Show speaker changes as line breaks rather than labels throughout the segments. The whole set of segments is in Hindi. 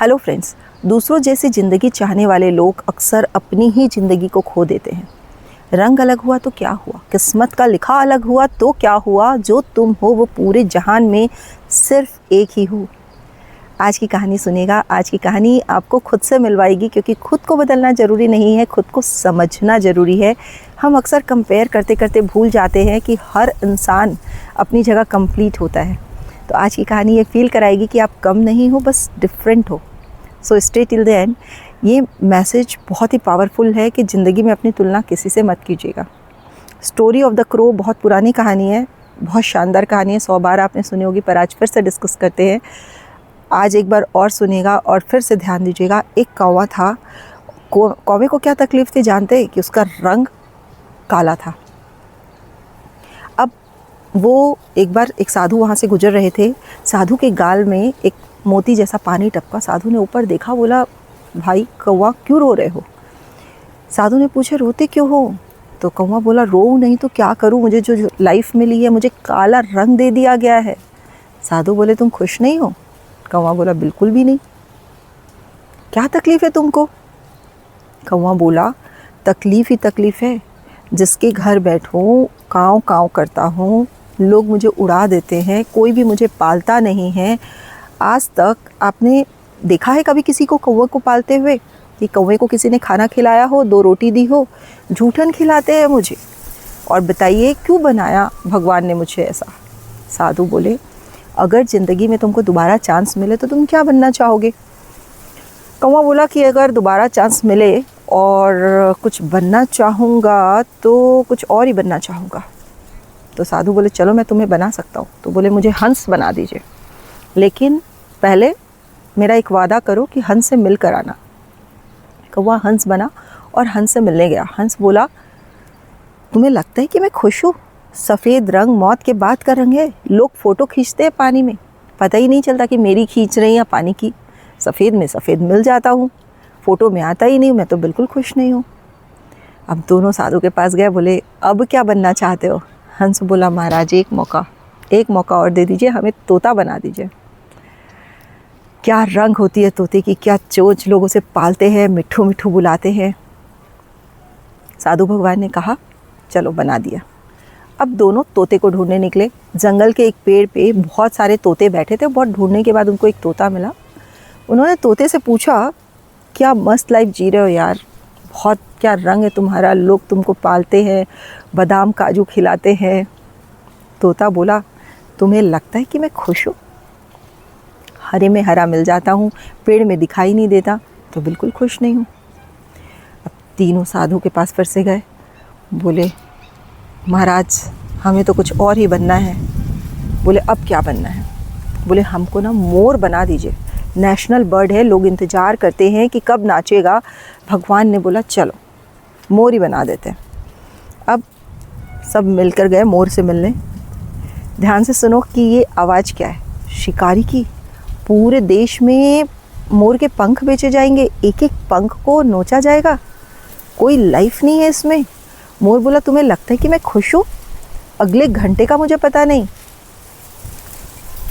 हेलो फ्रेंड्स, दूसरों जैसी ज़िंदगी चाहने वाले लोग अक्सर अपनी ही ज़िंदगी को खो देते हैं। रंग अलग हुआ तो क्या हुआ, किस्मत का लिखा अलग हुआ तो क्या हुआ, जो तुम हो वो पूरे जहान में सिर्फ एक ही हो। आज की कहानी सुनेगा। आज की कहानी आपको खुद से मिलवाएगी, क्योंकि खुद को बदलना ज़रूरी नहीं है, खुद को समझना ज़रूरी है। हम अक्सर कंपेयर करते करते भूल जाते हैं कि हर इंसान अपनी जगह कंप्लीट होता है। तो आज की कहानी ये फील कराएगी कि आप कम नहीं हो, बस डिफरेंट हो। So stay till the end. ये मैसेज बहुत ही पावरफुल है कि ज़िंदगी में अपनी तुलना किसी से मत कीजिएगा। स्टोरी ऑफ द क्रो बहुत पुरानी कहानी है, बहुत शानदार कहानी है, 100 बार आपने सुनी होगी, पर आज फिर से डिस्कस करते हैं। आज एक बार और सुनेगा और फिर से ध्यान दीजिएगा। एक कौवा था। कौवे को क्या तकलीफ़ थी जानते हैं? कि उसका रंग काला था। अब वो एक बार एक साधु वहाँ से गुजर रहे थे। साधु के गाल में एक मोती जैसा पानी टपका। साधु ने ऊपर देखा, बोला, भाई कौवा क्यों रो रहे हो? साधु ने पूछा, रोते क्यों हो? तो कौवा बोला, रो नहीं तो क्या करूं, मुझे जो लाइफ मिली है, मुझे काला रंग दे दिया गया है। साधु बोले, तुम खुश नहीं हो? कौवा बोला, बिल्कुल भी नहीं। क्या तकलीफ़ है तुमको? कौवा बोला, तकलीफ़ ही तकलीफ़ है। जिसके घर बैठूं काँव काँव करता हूँ, लोग मुझे उड़ा देते हैं, कोई भी मुझे पालता नहीं है। आज तक आपने देखा है कभी किसी को कौवे को पालते हुए? कि कौवे को किसी ने खाना खिलाया हो, 2 रोटी दी हो? जूठन खिलाते हैं मुझे। और बताइए क्यों बनाया भगवान ने मुझे ऐसा? साधु बोले, अगर ज़िंदगी में तुमको दोबारा चांस मिले तो तुम क्या बनना चाहोगे? कौवा बोला कि अगर दोबारा चांस मिले और कुछ बनना चाहूँगा तो कुछ और ही बनना चाहूँगा। तो साधु बोले, चलो मैं तुम्हें बना सकता हूँ। तो बोले, मुझे हंस बना दीजिए, लेकिन पहले मेरा एक वादा करो कि हंस से मिल कर आना। कौवा हंस बना और हंस से मिलने गया। हंस बोला, तुम्हें लगता है कि मैं खुश हूँ? सफ़ेद रंग मौत के बाद का रंग है। लोग फ़ोटो खींचते हैं पानी में, पता ही नहीं चलता कि मेरी खींच रही या पानी की। सफ़ेद में सफ़ेद मिल जाता हूँ, फ़ोटो में आता ही नहीं। मैं तो बिल्कुल खुश नहीं हूँ। अब दोनों साधु के पास गए, बोले, अब क्या बनना चाहते हो? हंस बोला, महाराज एक मौका और दे दीजिए, हमें तोता बना दीजिए। क्या रंग होती है तोते की, क्या चोंच, लोग उसे पालते हैं, मिट्ठू मिट्ठू बुलाते हैं। साधु भगवान ने कहा, चलो बना दिया। अब दोनों तोते को ढूंढने निकले। जंगल के एक पेड़ पे बहुत सारे तोते बैठे थे। बहुत ढूंढने के बाद उनको एक तोता मिला। उन्होंने तोते से पूछा, क्या मस्त लाइफ जी रहे हो यार, बहुत क्या रंग है तुम्हारा, लोग तुमको पालते हैं, बादाम काजू खिलाते हैं। तोता बोला, तुम्हें लगता है कि मैं खुश हूँ? हरे में हरा मिल जाता हूँ, पेड़ में दिखाई नहीं देता, तो बिल्कुल खुश नहीं हूँ। अब तीनों साधु के पास फिर से गए। बोले, महाराज हमें तो कुछ और ही बनना है। बोले, अब क्या बनना है? बोले, हमको ना मोर बना दीजिए, नेशनल बर्ड है, लोग इंतज़ार करते हैं कि कब नाचेगा। भगवान ने बोला, चलो मोर ही बना देते हैं। अब सब मिलकर गए मोर से मिलने। ध्यान से सुनो कि ये आवाज़ क्या है, शिकारी की। पूरे देश में मोर के पंख बेचे जाएंगे, एक एक पंख को नोचा जाएगा, कोई लाइफ नहीं है इसमें। मोर बोला, तुम्हें लगता है कि मैं खुश हूँ? अगले घंटे का मुझे पता नहीं।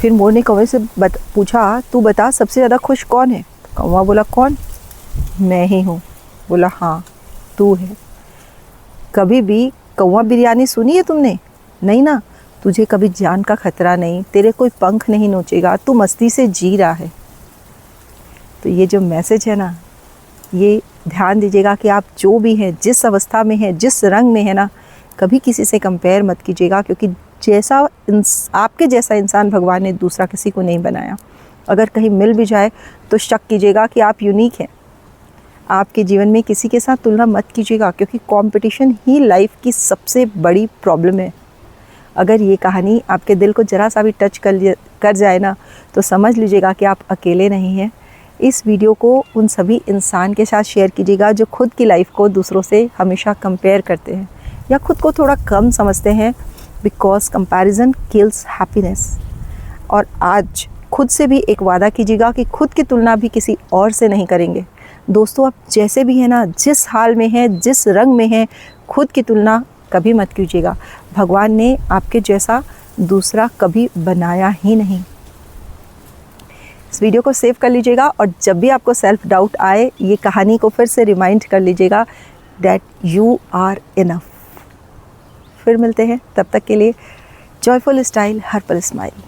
फिर मोर ने कौवे से पूछा, तू बता सबसे ज़्यादा खुश कौन है? कौवा बोला, कौन? मैं ही हूँ। बोला, हाँ तू है। कभी भी कौवा बिरयानी सुनी है तुमने? नहीं ना। तुझे कभी जान का खतरा नहीं, तेरे कोई पंख नहीं नोचेगा, तू मस्ती से जी रहा है। तो ये जो मैसेज है ना, ये ध्यान दीजिएगा कि आप जो भी हैं, जिस अवस्था में हैं, जिस रंग में है ना, कभी किसी से कंपेयर मत कीजिएगा, क्योंकि आपके जैसा इंसान भगवान ने दूसरा किसी को नहीं बनाया। अगर कहीं मिल भी जाए तो शक कीजिएगा कि आप यूनिक हैं। आपके जीवन में किसी के साथ तुलना मत कीजिएगा, क्योंकि कंपटीशन ही लाइफ की सबसे बड़ी प्रॉब्लम है। अगर ये कहानी आपके दिल को ज़रा सा भी टच कर जाए ना, तो समझ लीजिएगा कि आप अकेले नहीं हैं। इस वीडियो को उन सभी इंसान के साथ शेयर कीजिएगा जो खुद की लाइफ को दूसरों से हमेशा कंपेयर करते हैं या खुद को थोड़ा कम समझते हैं, बिकॉज कंपैरिजन किल्स हैप्पीनेस। और आज खुद से भी एक वादा कीजिएगा कि खुद की तुलना भी किसी और से नहीं करेंगे। दोस्तों, आप जैसे भी हैं ना, जिस हाल में हैं, जिस रंग में हैं, खुद की तुलना कभी मत कीजिएगा। भगवान ने आपके जैसा दूसरा कभी बनाया ही नहीं। इस वीडियो को सेव कर लीजिएगा और जब भी आपको सेल्फ डाउट आए ये कहानी को फिर से रिमाइंड कर लीजिएगा दैट यू आर इनफ। फिर मिलते हैं, तब तक के लिए जॉयफुल स्टाइल, हर पल स्माइल।